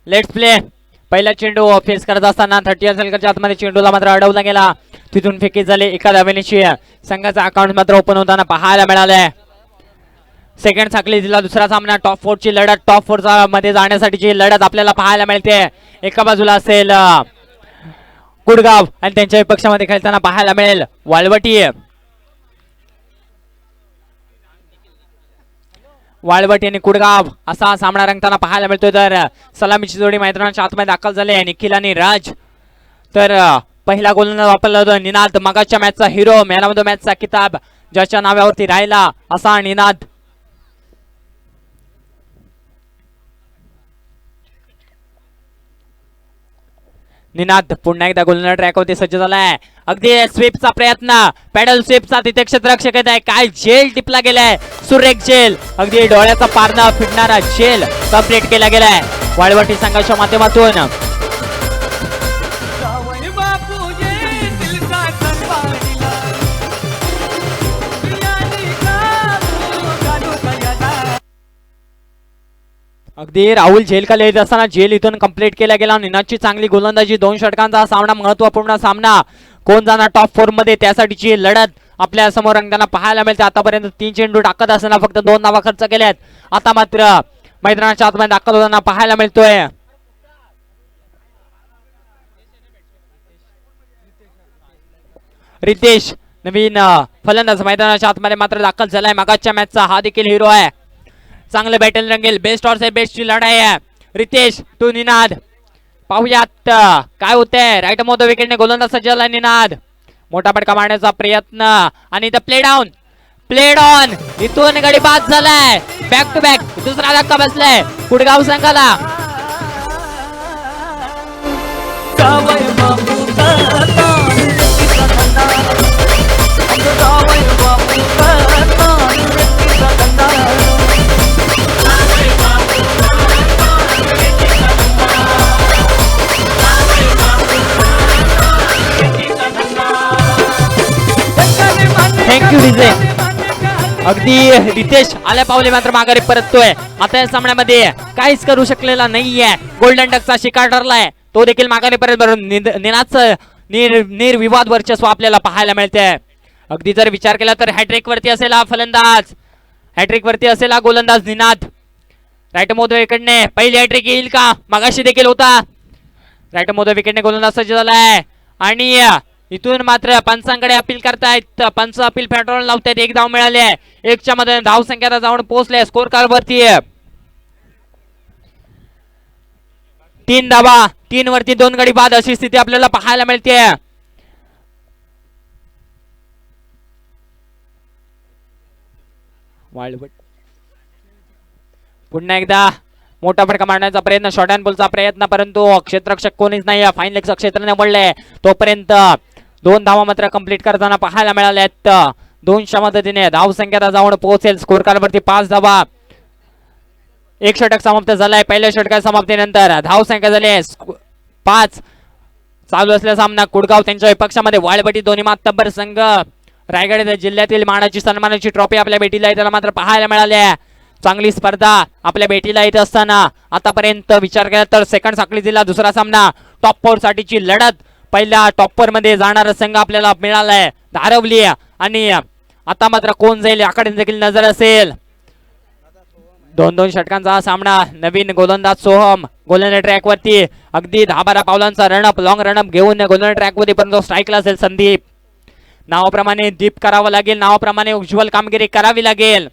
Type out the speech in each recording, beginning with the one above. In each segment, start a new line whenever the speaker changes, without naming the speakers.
Let's play. पहिला चेंडू face करत असताना 30 सर्कलच्या आतमध्ये चेंडूला मात्र अडवला गेला. तिथून फेकी झाली एका धावेची. संघाचा अकाउंट मात्र ओपन होताना पाहायला मिळाले. सेकंड साखळी जिल्हा दुसरा सामना टॉप 4 ची लढत. टॉप 4 मध्ये जाण्यासाठीची लढत आपल्याला पाहायला मिळते. एका बाजूला असेल कुडगाव आणि त्यांच्या विपक्षामध्ये खेळताना पाहायला मिळेल वाळवटी. वाळवटी आणि कुडगाव असा सामना रंगताना पाहायला मिळतोय. तर सलामीची जोडी मैदानाच्या आतमध्ये दाखल झाली आहे निखिल आणि राज. तर पहिला गोलंदाज वापरला होता निनाद. मगाच्या मॅचचा हिरो, मॅन ऑफ द मॅचचा किताब ज्याच्या नावावरती राहिला असा निनाद. निनाद पुन्हा एकदा गोलंदाज ट्रॅकवरती सज्ज झालाय. अगदी स्वीपचा प्रयत्न, पॅडल स्वीपचा तिथे क्षेत्ररक्षक येत आहे. काय झेल टिपला गेलाय, सुरेख झेल. अगदी डोळ्याचा पारणा फिटणारा झेल कंप्लीट केला गेलाय वाळवटी संघाच्या माध्यमातून. अगदी राहुल झेल खाली येत असताना झेल इथून कंप्लीट केला गेला. निनादची चांगली गोलंदाजी, 2 षटकांचा सामना, महत्वपूर्ण सामना. कोण जाणार टॉप 4 मध्ये त्यासाठीची लढत आपल्या समोर रंगताना पाहायला मिळते. आतापर्यंत 3 चेंडू टाकत असताना फक्त 2 धावा खर्च केल्यात. आता मात्र मैदानाच्या आतमध्ये दाखल होताना पाहायला मिळतोय रितेश. नवीन फलंदाज मैदानाच्या आतमध्ये मात्र दाखल झालाय. मागाच्या मॅचचा हा देखील हिरो आहे. चांगलं बॅटल रंगेल. बेस्ट ऑर बेस्ट ची लढाई आहे. रितेश टू निनाद. पाहुयात काय होतंय. राईट मोद विकेटने गोलंदाज सज्ज झाला निनाद. मोठा फटका मारण्याचा प्रयत्न आणि the play down, play on. इथून गडी बाद झालाय. बॅक टू बॅक दुसरा धक्का बसलाय कुडगाव संघाला. थँक्यू विजय. अगदी रितेश आल्या पावले मात्र माघारी परततोय. आता या सामन्यामध्ये काहीच करू शकलेला नाहीये. गोल्डन डकचा शिकार ठरलाय. तो देखील माघारी परत निनादचं निर्विवाद वर्चस्व आपल्याला पाहायला मिळते. अगदी जर विचार केला तर हॅट्रिक वरती असेल हा फलंदाज, हॅट्रिक वरती असेल हा गोलंदाज निनाद. राईट मोद विकेटने पहिली हॅट्रिक येईल का? मगाशी देखील होता. राईट मोद विकेटने गोलंदाज सज्ज झालाय आणि इथून मात्र पंचांकडे अपील करतायत. पंच अपील फेटाळून लावतायत. 1 धाव मिळाले. 1च्या मध्ये धाव संख्या जाऊन पोहोचले. स्कोर कार्ड वरती 3 धावा, 3 वरती 2 गडी बाद अशी स्थिती आपल्याला पाहायला मिळते. पुन्हा एकदा मोठा फटका मारण्याचा प्रयत्न, शॉर्ट अँड बॉलचा प्रयत्न, परंतु क्षेत्ररक्षक कोणीच नाही. फाईन लेगचं क्षेत्र निवडले. तोपर्यंत 2 धावा मात्र कंप्लीट करताना पाहायला मिळाल्यात. 2च्या मदतीने धाव संख्या जाऊन पोहोचेल. स्कोर कार्ड वरती 5 धावा. 1 षटक समाप्त झालाय. पहिल्या षटकाच्या समाप्तीनंतर धाव संख्या झाली 5. चालू असलेला सामना कुडगाव त्यांच्या विपक्षामध्ये वाळवटी. दोन्ही मातब्बर संघ. रायगड जिल्ह्यातील मानाची सन्मानाची ट्रॉफी आपल्या भेटीला येताना मात्र पाहायला मिळाली. चांगली स्पर्धा आपल्या भेटीला येत असताना आतापर्यंत विचार केला तर सेकंड साखळी जिल्हा दुसरा सामना टॉप 4 साठीची लढत. पहिल्या टॉपर मध्ये जाणारा संघ आपल्याला मिळालाय धारवली. आणि आता मात्र कोण जाईल याकडे देखील नजर असेल. 2-2 षटकांचा सामना. नवीन गोलंदाज सोहम गोलंदाज ट्रॅक वरती. अगदी 10-12 पावलांचा रनअप, लॉंग रनअप घेऊन गोलंदाज ट्रॅक वरती परंतु स्ट्राईकला असेल संदीप. नावाप्रमाणे दीप करावं लागेल. नावाप्रमाणे उज्ज्वल कामगिरी करावी लागेल.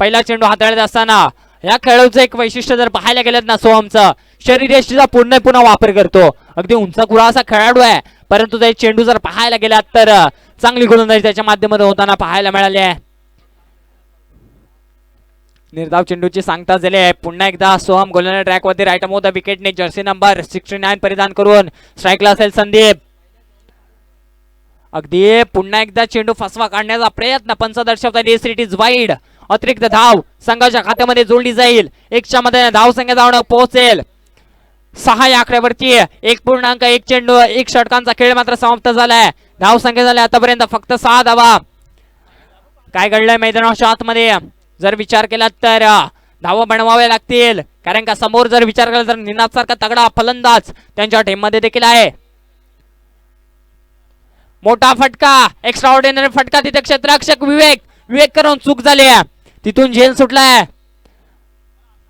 पहिला चेंडू हाताळत असताना या खेळाडूचं एक वैशिष्ट्य जर पाहायला गेलं ना, सोहमचं शरीरयष्टीचा पुन्हा वापर करतो. अगदी उंचकुरा असा खेळाडू आहे, परंतु ते चेंडू जर पाहायला गेला तर चांगली गोलंदाजी त्याच्या माध्यमातून होताना पाहायला मिळाली आहे. निर्धाव चेंडूची सांगता झाली आहे. पुन्हा एकदा सोहम गोलंदाज ट्रॅक वरती. राईट मोद विकेटने जर्सी नंबर 69 परिधान करून स्ट्राईकला असेल संदीप. अगदी पुन्हा एकदा चेंडू फसवा काढण्याचा प्रयत्न. पंच दर्शवतात इट इज वाईड. अतिरिक्त धाव संघाच्या खात्यामध्ये जोडली जाईल. 1च्या मध्ये धाव संख्या जाऊन पोहोचेल 6 या आकड्यावरती. 1.1 चेंडू 1 षटकांचा खेळ मात्र समाप्त झालाय. धाव संख्या झाल्या आतापर्यंत फक्त 6 धावा. काय घडलंय मैदानाच्या आतमध्ये जर विचार केला तर धावा बनवाव्या लागतील, कारण का समोर जर विचार केला तर निनाद सारखा तगडा फलंदाज त्यांच्या टीम मध्ये देखील आहे. मोठा फटका, एक्स्ट्रा ऑर्डिनरी फटका तिथे क्षेत्ररक्षक विवेक करून चूक झाली आहे, तिथून झेल सुटलाय.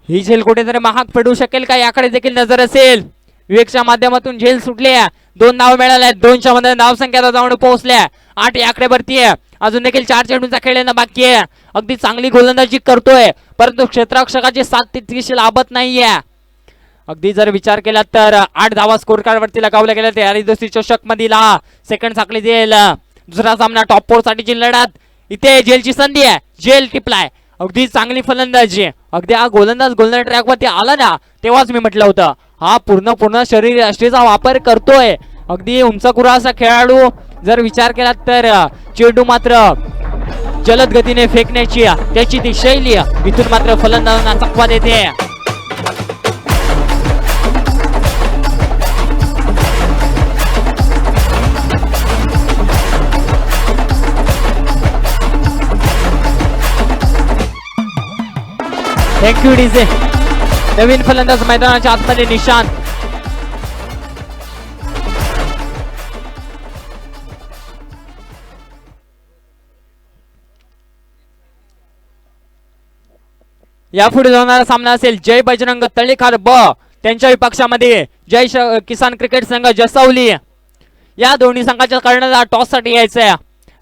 ही झेल कुठेतरी महाग पडू शकेल का, याकडे देखील नजर असेल. विवेकच्या माध्यमातून झेल सुटली आहे, 2 धाव मिळाल्या, 200 मध्ये धाव संख्या जाऊन पोहोचल्या, 8 या आकडेवरती आहे. अजून देखील 4 चेंडूंचा खेळ येणं बाकी आहे. अगदी चांगली गोलंदाजी करतोय, परंतु क्षेत्ररक्षकाची साथ तितकीशी लाभत नाहीये. अगदी जर विचार केला तर 8 धावा स्कोर कार्ड वरती लगावल्या गेल्या. तयारी दुसरी चषक मधील सेकंड साखळी जाईल. दुसरा सामना टॉप 4 साठीची लढत, इथे जेलची संधी आहे, जेल टिपलाय. अगदी चांगली फलंदाजी, अगदी हा गोलंदाज गोलंदाज ट्रॅक वरती आला ना, तेव्हाच मी म्हटलं होतं हा पूर्ण शरीर यष्टीचा वापर करतोय. अगदी उंचकुरा असा खेळाडू. जर विचार केला तर चेंडू मात्र जलद गतीने फेकण्याची त्याची ती शैली इथून मात्र फलंदाजांना चकवा देते. Thank you DJ. नवीन फलंदाज मैदानाच्या आतमध्ये निशांत. यापुढे होणारा सामना असेल जय बजरंग तळेखार ब त्यांच्या विपक्षामध्ये जय किसान क्रिकेट संघ जसवली. या दोन्ही संघाच्या कर्णधार टॉस साठी यायचंय.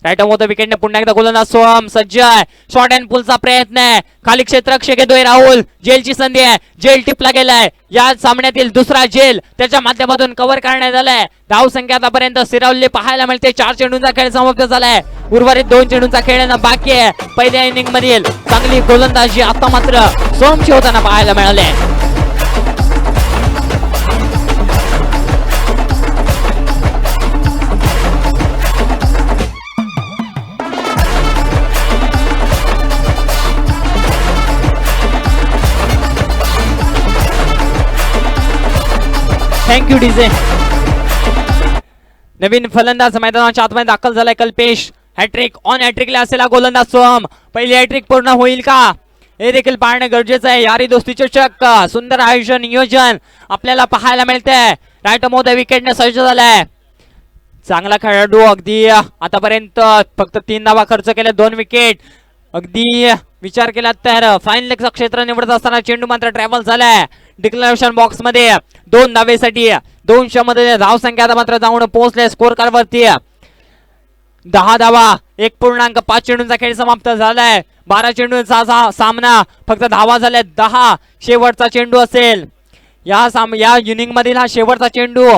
राईट ऑफ द विकेटने पुन्हा एकदा गोलंदाज सोहम सज्ज आहे. शॉर्ट अँड पुलचा प्रयत्न आहे, खाली क्षेत्ररक्षक येतोय राहुल, जेलची संधी आहे, जेल टिपला गेलाय. या सामन्यातील दुसरा जेल त्याच्या माध्यमातून कव्हर करण्यात आलाय. धाव संख्या आतापर्यंत स्थिरावलेली पाहायला मिळते. 4 चेंडूंचा खेळ समाप्त झालाय, उर्वरित 2 चेंडूंचा खेळ बाकी आहे. पहिल्या इनिंग मधील चांगली गोलंदाजी आता मात्र सोमची होताना पाहायला मिळाले. Thank you DJ. नवीन फलंदाज मैदानाच्या आतमध्ये दाखल झालाय कल्पेश. हॅट्रिक ऑन हॅट्रिकला असेला गोलंदाज सोहम. पहिली हॅट्रिक पूर्ण होईल का हे देखील पाहणं गरजेचं आहे. यारी दोस्ती चषक सुंदर आयोजन नियोजन आपल्याला पाहायला मिळतंय. राईट मोद विकेटने सज्ज झालाय. चांगला खेळाडू, अगदी आतापर्यंत फक्त 3 धावा खर्च केल्या, 2 विकेट. अगदी विचार केला तर फाईन लेगचं क्षेत्र निवडत असताना चेंडू मात्र ट्रॅव्हल झालाय डिक्लेरेशन बॉक्स मध्ये 2 धावेसाठी. 200 मध्ये धाव संख्या मात्र जाऊन पोहोचले स्कोर कार्ड वरती. 10 धावा, 1.5 चेंडूंचा खेळ समाप्त झालाय. 12 चेंडूंचा सामना, फक्त धावा झाल्या 10. शेवटचा चेंडू असेल या इनिंग मधील, हा शेवटचा चेंडू.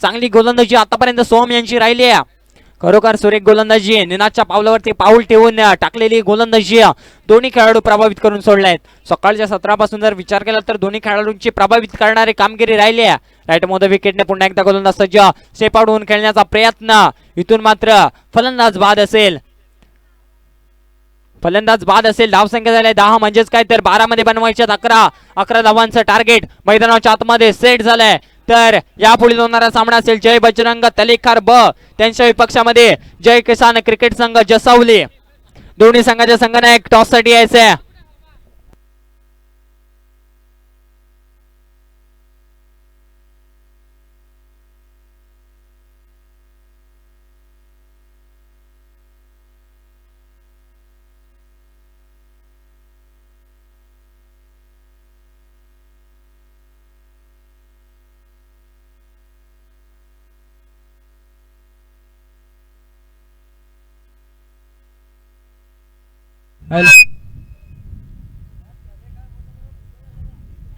चांगली गोलंदाजी आतापर्यंत सोहम यांची राहिली आहे. खरोखर सुरेख गोलंदाजी, निनादच्या पावलावरती पाऊल ठेवून टाकलेली गोलंदाजी दोन्ही खेळाडू प्रभावित करून सोडलेत. सकाळच्या सत्रापासून जर विचार केला तर दोन्ही खेळाडूंची प्रभावित करणारी कामगिरी राहिली आहे. राईट मोद विकेटने पुन्हा एकदा गोलंदाज सज्ज, सेपाडून खेळण्याचा प्रयत्न, इथून मात्र फलंदाज बाद असेल. धाव संख्या झाली 10, म्हणजेच काय तर 12 मध्ये बनवायच्यात 11 धावांचं टार्गेट मैदानाच्या आतमध्ये सेट झालंय. तर यापुढील होणारा सामना असेल जय बजरंग तलेखार ब त्यांच्या विपक्षामध्ये जय किसान क्रिकेट संघ जसवली. दोन्ही संघाच्या संघनायक टॉस साठी यायचे.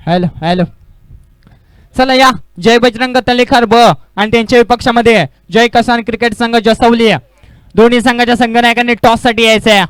हॅलो चला या जय बजरंग तलेखार ब आणि त्यांच्या विपक्षामध्ये जय किसान क्रिकेट संघ जसवली. दोन्ही संघाच्या संघनायकांनी टॉस साठी यायचंय.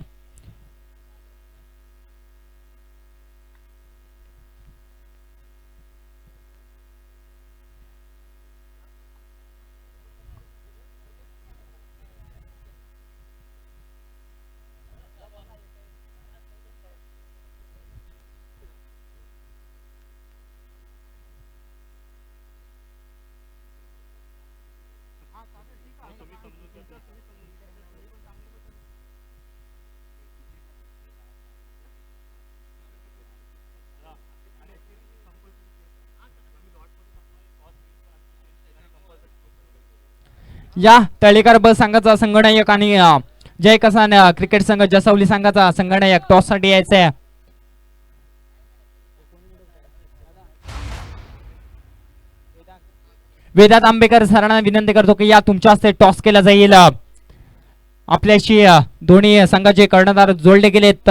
या तळेकर ब संघाचा संघनायक आणि जय कसान क्रिकेट संघ जसवली संघाचा संघनायक टॉस साठी यायचंय. वेदांत आंबेकर सरांना विनंती करतो की या तुमच्या हस्ते टॉस केला जाईल. आपल्याशी दोन्ही संघाचे कर्णधार जोडले गेलेत.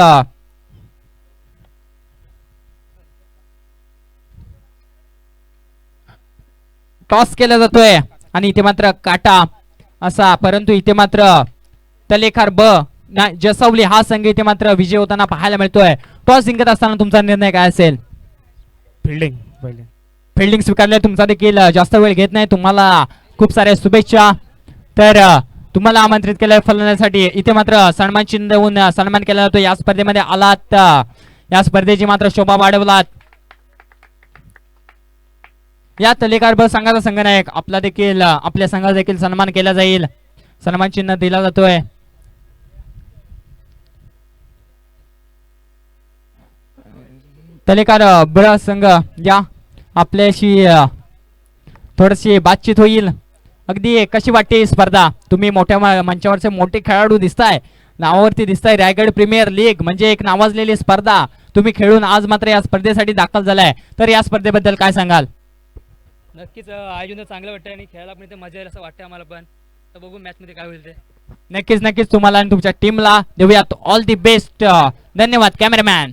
टॉस केला जातोय आणि इथे मात्र काटा असा, परंतु इथे मात्र तलेखार ब जसवली हा संघ इथे मात्र विजय होताना पाहायला मिळतोय. टॉस जिंकत असताना तुमचा निर्णय काय असेल?
फिल्डिंग
फिल्डिंग स्वीकारले. तुमचा देखील जास्त वेळ घेत नाही. तुम्हाला खूप साऱ्या शुभेच्छा. तर तुम्हाला आमंत्रित केलं फलंदाजीसाठी. इथे मात्र सन्मान चिन्ह देऊन सन्मान केला जातो. या स्पर्धेमध्ये आलात, या स्पर्धेची मात्र शोभा वाढवलात. या तलेकार ब संघाचा संघनायक आपला देखील आपल्या संघाचा देखील सन्मान केला जाईल. सन्मान चिन्ह दिला जातोय. तलेकार ब संघ या आपल्याशी थोडीशी बातचीत होईल. अगदी कशी वाटते ही स्पर्धा? तुम्ही मोठ्या मंचावरचे मोठे खेळाडू दिसताय, नावावरती दिसताय रायगड प्रीमियर लीग म्हणजे एक नावाजलेली स्पर्धा. तुम्ही खेळून आज मात्र या स्पर्धेसाठी दाखल झालाय, तर या स्पर्धेबद्दल काय सांगाल?
नक्कीच आयोजन चांगलं वाटतं आणि खेळायला पण इथे मजा येईल असं वाटतं आम्हाला पण. तर बघू मॅच मध्ये काय होईल ते.
नक्कीच नक्कीच तुम्हाला आणि तुमच्या टीमला देऊयात ऑल दी बेस्ट. धन्यवाद कॅमेरामॅन.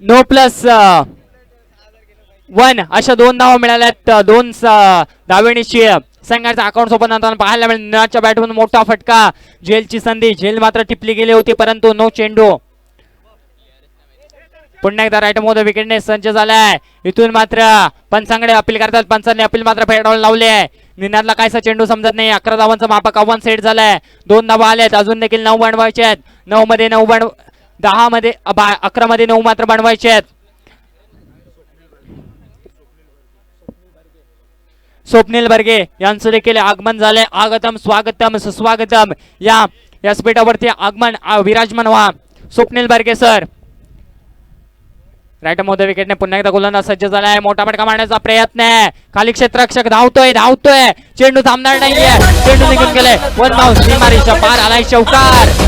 नो प्लस 1 अशा 2 धावा मिळाल्यात. 2 धावेनिशी संघाचा अकाउंट सोबत पाहायला मिळाल्या. बॅटमधून मोठा फटका, झेलची संधी, झेल मात्र टिपली गेली होती परंतु नो चेंडू. पुन्हा एकदा राईट मध्ये विकेटने सज्ज झालाय. इथून मात्र पंचांकडे अपील करतात. पंचांनी अपील मात्र फेटाळून लावले आहे. निनादला कायसा चेंडू समजत नाही. 11 धावांचं मापक आव्हान सेट झालंय. 2 धावा आल्यात. अजून देखील 9 बनवायचे आहेत. 9 मध्ये 9 10 मध्ये 11 मध्ये 9 मात्र बनवायचे आहेत. स्वप्नील बर्गे यांचं देखील आगमन झालंय. आगतम स्वागतम सुस्वागतम. या व्यासपीठावरती आगमन विराजमान व्हा स्वप्नील बर्गे सर. राईट मध्ये विकेटने पुन्हा एकदा गोलंदाज सज्ज झालाय. मोठा फटका मारण्याचा प्रयत्न आहे. खाली क्षेत्ररक्षक धावतोय. चेंडू थांबणार नाहीये. चेंडू निघून गेले. वन धाव सीमारेषेच्या पार आलाय चौकार.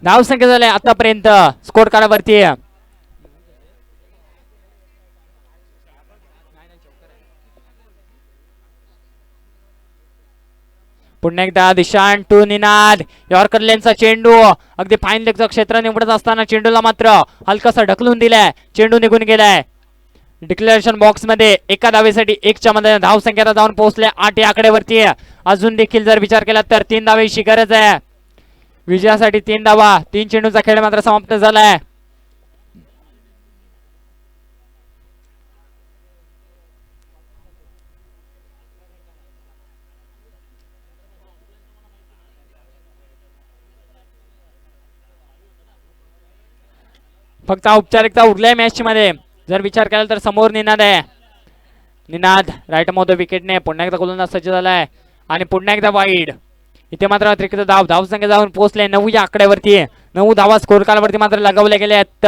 धाव संख्या झाले आतापर्यंत स्कोर कार्डावरती. पुन्हा एकदा दिशांत टू निनाद. यॉर्कर लेनचा चेंडू अगदी फाईन लेगचं क्षेत्र निवडत असताना चेंडूला मात्र हलकासा ढकलून दिलाय. चेंडू निघून गेलाय. डिक्लेरेशन बॉक्स मध्ये एका धावेसाठी 1च्या मध्ये धाव संख्या जाऊन पोहोचले 8 या आकड्यावरती. अजून देखील जर विचार केला तर 3 धावेची गरज आहे. विजयासाठी 3 धावा. 3 चेंडूचा खेळ मात्र समाप्त झालाय. फक्त औपचारिकता उरलाय मॅच मध्ये. जर विचार केला तर समोर निनाद आहे. निनाद राईट मध्ये विकेटने पुन्हा एकदा गोलंदाज सज्ज झालाय आणि पुन्हा एकदा वाईड. इथे मात्र अतिरिक्त धाव संख्या जाऊन पोहोचले 9 या आकड्यावरती. 9 धावा स्कोर कार्डवरती मात्र लगावल्या गेल्या आहेत.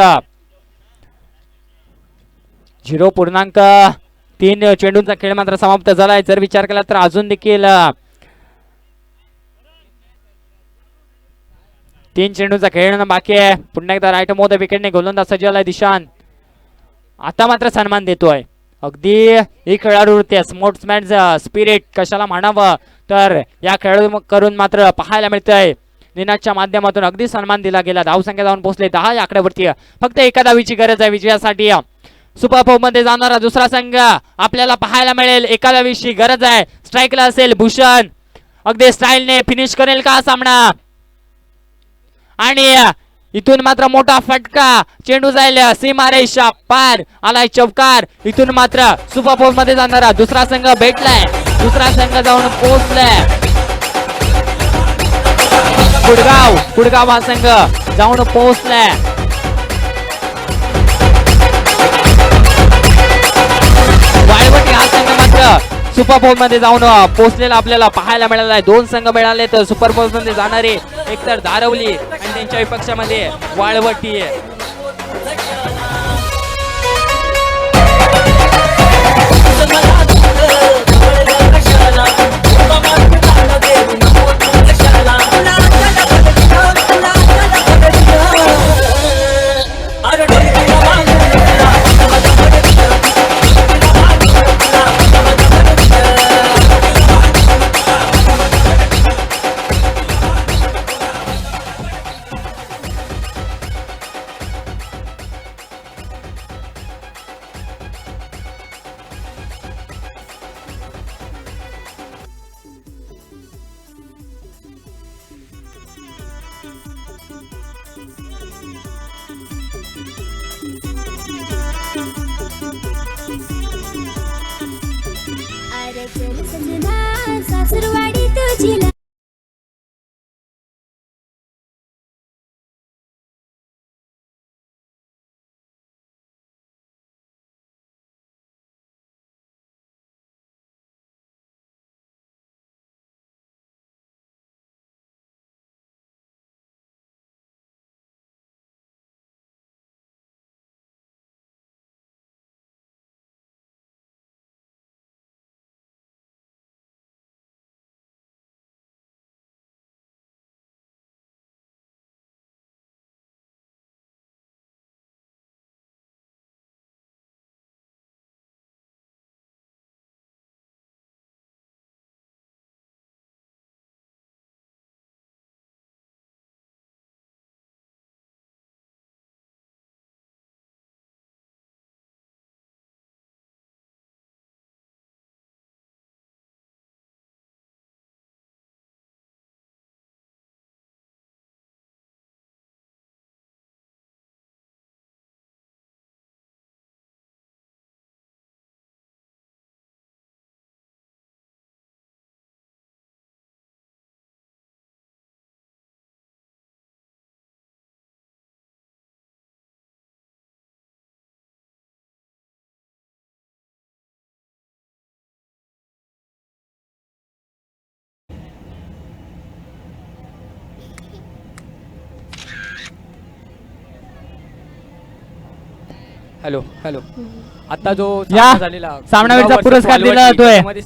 0.3 चेंडूंचा खेळ मात्र समाप्त झालाय. जर विचार केला तर अजून देखील 3 चेंडूंचा खेळ बाकी आहे. पुन्हा एकदा राईट मध्ये विकेटने गोलंदाज सज्ज झालाय दिशांत. आता मात्र सन्मान देतोय. अगदी ही खेळाडू स्पोर्ट्समॅन स्पिरिट कशाला म्हणावं तर या खेळाडू करून मात्र पाहायला मिळतंय. निनादच्या माध्यमातून अगदी सन्मान दिला गेला. धावसंख्या जाऊन पोहोचले 10 या आकड्यावरती. फक्त एका धावीची गरज आहे विजयासाठी. सुपर फोर मध्ये जाणारा दुसरा संघ आपल्याला पाहायला मिळेल. एका धावीची गरज आहे. स्ट्राईकला असेल भूषण. अगदी स्टाईलने फिनिश करेल का सामना आणि इथून मात्र मोठा फटका. चेंडू जाईल सीमारेषा पार. आलाय चौकार. इथून मात्र सुपर फोर मध्ये जाणारा दुसरा संघ भेटलाय. दुसरा संघ जाऊन पोहोचलाय. कुडगाव हा संघ जाऊन पोहोचलाय. वाळवटी हा संघ मात्र सुपर फोर मध्ये जाऊन पोहोचलेला आपल्याला पाहायला मिळाला आहे. 2 संघ मिळाले तर सुपर फोर मध्ये जाणारे एकतर धारवली आणि त्यांच्या विपक्षामध्ये वाळवटी.
सासुरवाडी तुझी
हॅलो आता जो
या
सामना झालेला
सामनावीरचा पुरस्कार दिला जातोय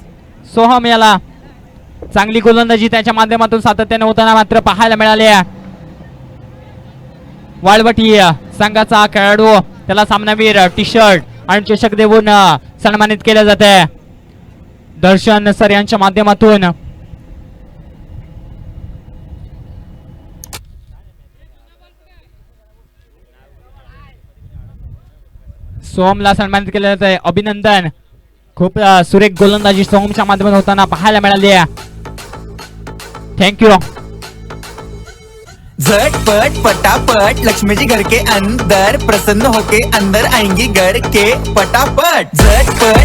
सोहम याला. चांगली गोलंदाजी त्याच्या माध्यमातून सातत्याने होताना मात्र पाहायला मिळाले. वाळवटी संघाचा खेळाडू त्याला सामनावीर टी शर्ट आणि चषक देऊन सन्मानित केले जाते. दर्शन सर यांच्या माध्यमातून सोहमला सन्मानित केले जाते. अभिनंदन. खूप सुरेख गोलंदाजी सोहमच्या माध्यमातून होताना पाहायला मिळाली. थँक्यू.
झटपट पटापट लक्ष्मी जी घर के अंदर प्रसन्न होके अंदर आएंगी घर के पटापट. झटपट